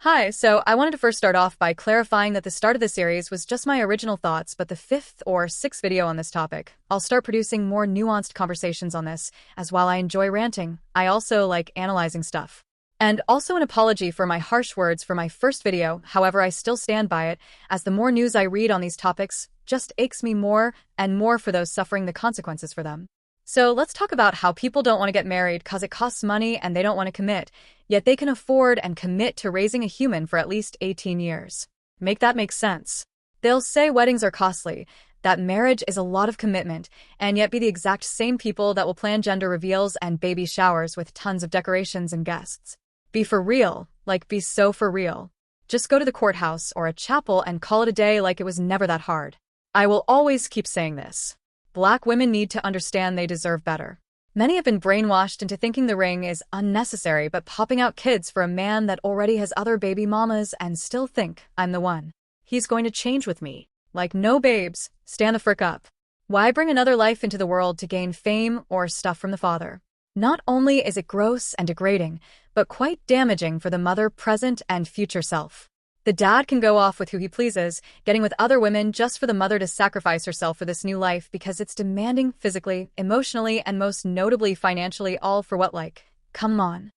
Hi, so I wanted to first start off by clarifying that the start of the series was just my original thoughts, but the fifth or sixth video on this topic. I'll start producing more nuanced conversations on this, as while I enjoy ranting, I also like analyzing stuff. And also an apology for my harsh words for my first video, however I still stand by it, as the more news I read on these topics just aches me more and more for those suffering the consequences for them. So let's talk about how people don't want to get married because it costs money and they don't want to commit, yet they can afford and commit to raising a human for at least 18 years. Make that make sense. They'll say weddings are costly, that marriage is a lot of commitment, and yet be the exact same people that will plan gender reveals and baby showers with tons of decorations and guests. Be for real, like be so for real. Just go to the courthouse or a chapel and call it a day like it was never that hard. I will always keep saying this. Black women need to understand they deserve better. Many have been brainwashed into thinking the ring is unnecessary but popping out kids for a man that already has other baby mamas and still think I'm the one. He's going to change with me. Like, no babes, stand the frick up. Why bring another life into the world to gain fame or stuff from the father? Not only is it gross and degrading, but quite damaging for the mother present and future self. The dad can go off with who he pleases, getting with other women just for the mother to sacrifice herself for this new life because it's demanding physically, emotionally, and most notably financially, all for what, like? Come on.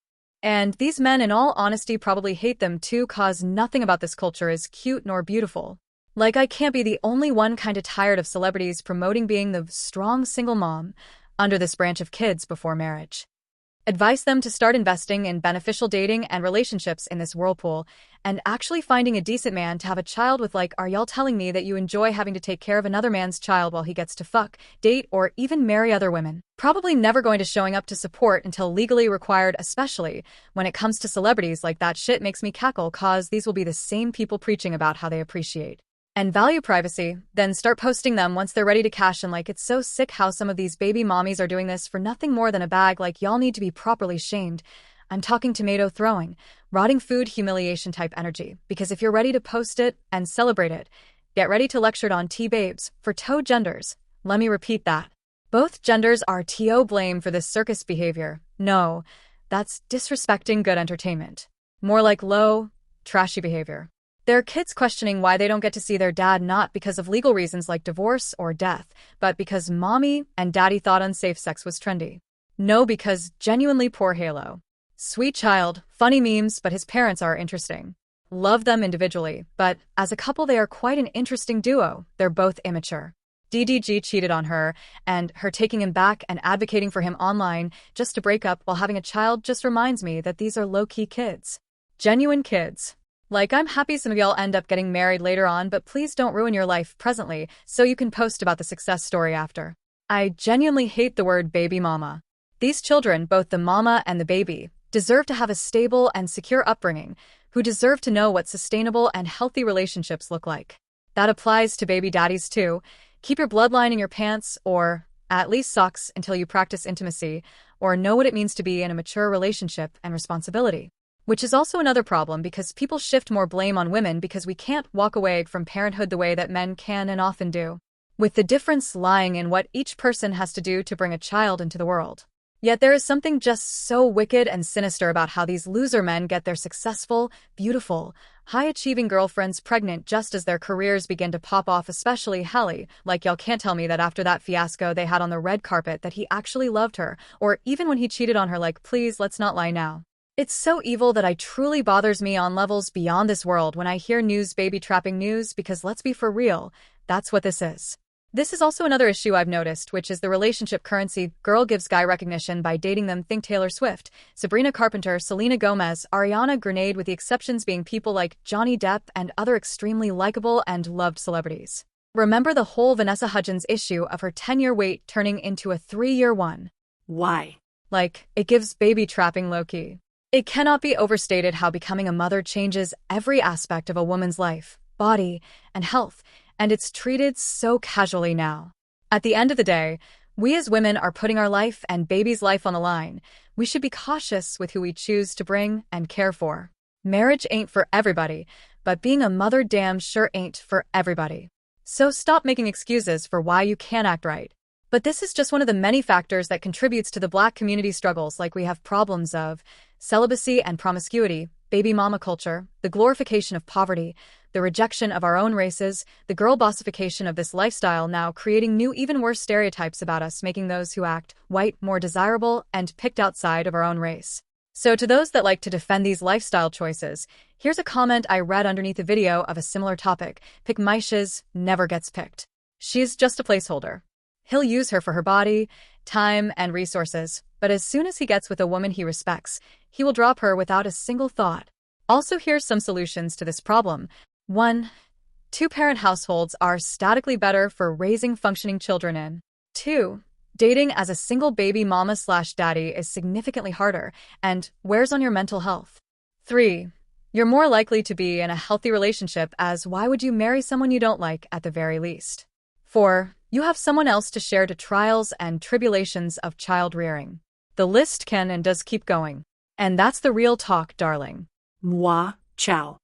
And these men, in all honesty, probably hate them too, cause nothing about this culture is cute nor beautiful. Like, I can't be the only one kinda tired of celebrities promoting being the strong single mom under this branch of kids before marriage. Advise them to start investing in beneficial dating and relationships in this whirlpool, and actually finding a decent man to have a child with. Like, are y'all telling me that you enjoy having to take care of another man's child while he gets to fuck, date, or even marry other women? Probably never going to showing up to support until legally required, especially when it comes to celebrities. Like, that shit makes me cackle, cause these will be the same people preaching about how they appreciate and value privacy, then start posting them once they're ready to cash in. Like, it's so sick how some of these baby mommies are doing this for nothing more than a bag. Like, y'all need to be properly shamed. I'm talking tomato throwing, rotting food humiliation type energy, because if you're ready to post it and celebrate it, get ready to lecture on T-babes for toe genders. Let me repeat that. Both genders are TO blame for this circus behavior. No, that's disrespecting good entertainment. More like low, trashy behavior. There are kids questioning why they don't get to see their dad, not because of legal reasons like divorce or death, but because mommy and daddy thought unsafe sex was trendy. No, because genuinely poor Halo. Sweet child, funny memes, but his parents are interesting. Love them individually, but as a couple they are quite an interesting duo. They're both immature. DDG cheated on her, and her taking him back and advocating for him online just to break up while having a child just reminds me that these are low-key kids. Genuine kids. Like, I'm happy some of y'all end up getting married later on, but please don't ruin your life presently so you can post about the success story after. I genuinely hate the word baby mama. These children, both the mama and the baby, deserve to have a stable and secure upbringing, who deserve to know what sustainable and healthy relationships look like. That applies to baby daddies too. Keep your bloodline in your pants, or at least socks, until you practice intimacy, or know what it means to be in a mature relationship and responsibility. Which is also another problem because people shift more blame on women because we can't walk away from parenthood the way that men can and often do, with the difference lying in what each person has to do to bring a child into the world. Yet there is something just so wicked and sinister about how these loser men get their successful, beautiful, high-achieving girlfriends pregnant just as their careers begin to pop off, especially Hallie. Like, y'all can't tell me that after that fiasco they had on the red carpet that he actually loved her, or even when he cheated on her. Like, please, let's not lie now. It's so evil that it truly bothers me on levels beyond this world when I hear news, baby trapping news, because let's be for real, that's what this is. This is also another issue I've noticed, which is the relationship currency. Girl gives guy recognition by dating them. Think Taylor Swift, Sabrina Carpenter, Selena Gomez, Ariana Grande, with the exceptions being people like Johnny Depp and other extremely likable and loved celebrities. Remember the whole Vanessa Hudgens issue of her 10-year wait turning into a 3-year one? Why? Like, it gives baby trapping low-key. It cannot be overstated how becoming a mother changes every aspect of a woman's life, body, and health, and it's treated so casually now. At the end of the day, we as women are putting our life and baby's life on the line. We should be cautious with who we choose to bring and care for. Marriage ain't for everybody, but being a mother damn sure ain't for everybody. So stop making excuses for why you can't act right. But this is just one of the many factors that contributes to the Black community struggles. Like, we have problems of celibacy and promiscuity, baby mama culture, the glorification of poverty, the rejection of our own races, the girl bossification of this lifestyle now creating new even worse stereotypes about us, making those who act white more desirable and picked outside of our own race. So to those that like to defend these lifestyle choices, here's a comment I read underneath a video of a similar topic. Pick Maisha's never gets picked. She's just a placeholder. He'll use her for her body, time, and resources, but as soon as he gets with a woman he respects, he will drop her without a single thought. Also, here's some solutions to this problem. 1. Two-parent households are statically better for raising functioning children in. 2. Dating as a single baby mama/daddy is significantly harder and wears on your mental health. 3. You're more likely to be in a healthy relationship, as why would you marry someone you don't like at the very least? 4. You have someone else to share the trials and tribulations of child rearing. The list can and does keep going. And that's the real talk, darling. Moi, ciao.